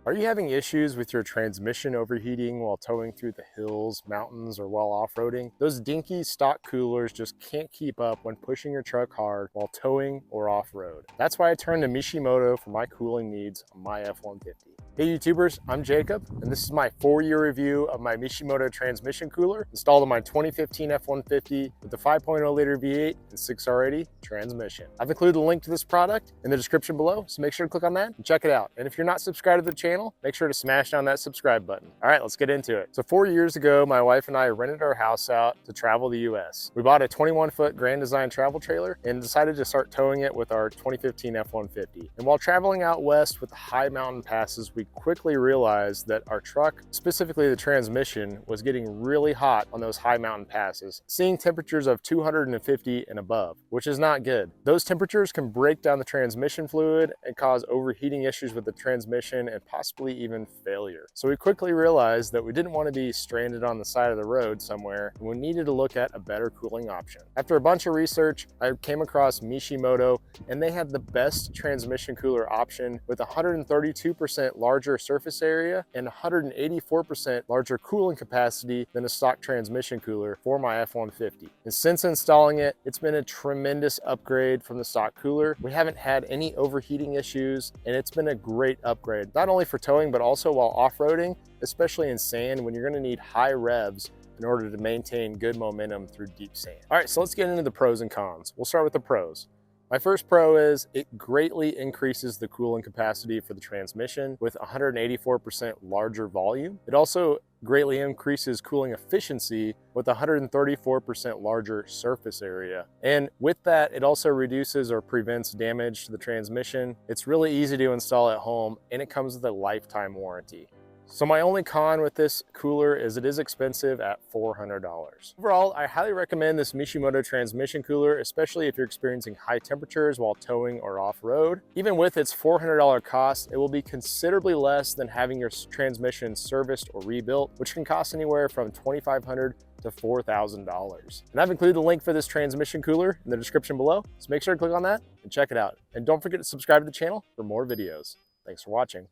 Are you having issues with your transmission overheating while towing through the hills, mountains, or while off-roading? Those dinky stock coolers just can't keep up when pushing your truck hard while towing or off-road. That's why I turned to Mishimoto for my cooling needs on my F-150. Hey YouTubers, I'm Jacob, and this is my 4-year review of my Mishimoto transmission cooler installed on my 2015 F-150 with the 5.0 liter V8 and 6R80 transmission. I've included a link to this product in the description below, so make sure to click on that and check it out. And if you're not subscribed to the channel, make sure to smash down that subscribe button. All right, let's get into it. So 4 years ago, my wife and I rented our house out to travel the US. We bought a 21-foot Grand Design travel trailer and decided to start towing it with our 2015 F-150. And while traveling out west with the high mountain passes, we quickly realized that our truck, specifically the transmission, was getting really hot on those high mountain passes, seeing temperatures of 250 and above, which is not good. Those temperatures can break down the transmission fluid and cause overheating issues with the transmission and possibly even failure. So we quickly realized that we didn't want to be stranded on the side of the road somewhere, and we needed to look at a better cooling option. After a bunch of research, I came across Mishimoto, and they had the best transmission cooler option with 132% larger surface area and 184% larger cooling capacity than a stock transmission cooler for my F-150. And since installing it, it's been a tremendous upgrade from the stock cooler. We haven't had any overheating issues, and it's been a great upgrade, not only for towing, but also while off-roading, especially in sand when you're going to need high revs in order to maintain good momentum through deep sand. All right, so let's get into the pros and cons. We'll start with the pros. My first pro is it greatly increases the cooling capacity for the transmission with 184% larger volume. It also greatly increases cooling efficiency with 134% larger surface area. And with that, it also reduces or prevents damage to the transmission. It's really easy to install at home, and it comes with a lifetime warranty. So my only con with this cooler is it is expensive at $400. Overall, I highly recommend this Mishimoto transmission cooler, especially if you're experiencing high temperatures while towing or off-road. Even with its $400 cost, it will be considerably less than having your transmission serviced or rebuilt, which can cost anywhere from $2,500 to $4,000. And I've included the link for this transmission cooler in the description below, so make sure to click on that and check it out. And don't forget to subscribe to the channel for more videos. Thanks for watching.